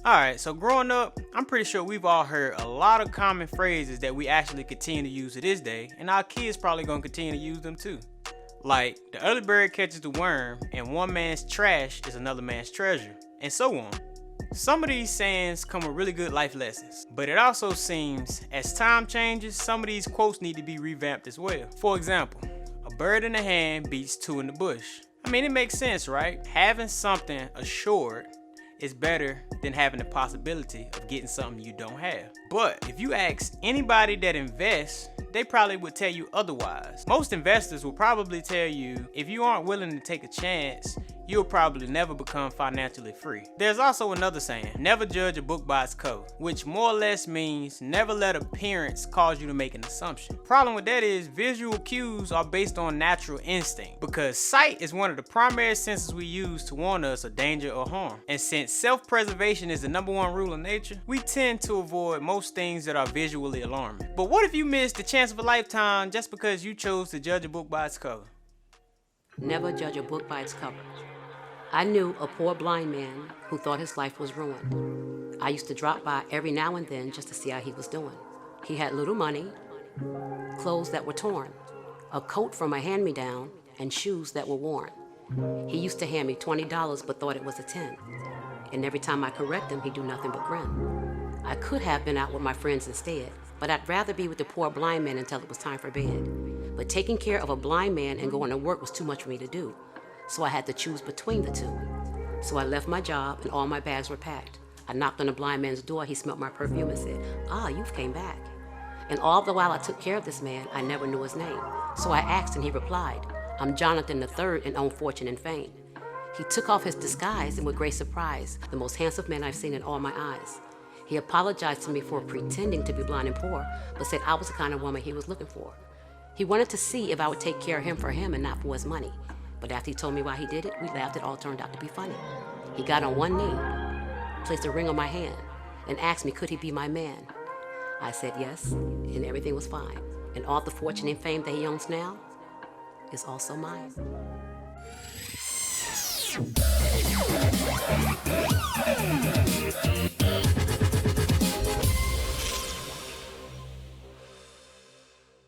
Alright, so growing up, I'm pretty sure we've all heard a lot of common phrases that we actually continue to use to this day, and our kids probably gonna continue to use them too. Like, the early bird catches the worm, and one man's trash is another man's treasure, and so on. Some of these sayings come with really good life lessons, but it also seems as time changes, some of these quotes need to be revamped as well. For example, a bird in the hand beats two in the bush. I mean, it makes sense, right? Having something assured is better than having the possibility of getting something you don't have. But if you ask anybody that invests, they probably would tell you otherwise. Most investors will probably tell you if you aren't willing to take a chance, you'll probably never become financially free. There's also another saying, never judge a book by its cover, which more or less means never let appearance cause you to make an assumption. Problem with that is visual cues are based on natural instinct, because sight is one of the primary senses we use to warn us of danger or harm. And since self-preservation is the #1 rule of nature, we tend to avoid most things that are visually alarming. But what if you missed the chance of a lifetime just because you chose to judge a book by its cover? Never judge a book by its cover. I knew a poor blind man who thought his life was ruined. I used to drop by every now and then just to see how he was doing. He had little money, clothes that were torn, a coat from a hand-me-down, and shoes that were worn. He used to hand me $20 but thought it was a 10. And every time I correct him, he'd do nothing but grin. I could have been out with my friends instead, but I'd rather be with the poor blind man until it was time for bed. But taking care of a blind man and going to work was too much for me to do. So I had to choose between the two. So I left my job and all my bags were packed. I knocked on the blind man's door, he smelled my perfume and said, "Ah, you've came back." And all the while I took care of this man, I never knew his name. So I asked and he replied, "I'm Jonathan III and own fortune and fame." He took off his disguise and with great surprise, the most handsome man I've seen in all my eyes. He apologized to me for pretending to be blind and poor, but said I was the kind of woman he was looking for. He wanted to see if I would take care of him for him and not for his money. But after he told me why he did it, we laughed. It all turned out to be funny. He got on one knee, placed a ring on my hand, and asked me could he be my man. I said yes, and everything was fine. And all the fortune and fame that he owns now is also mine.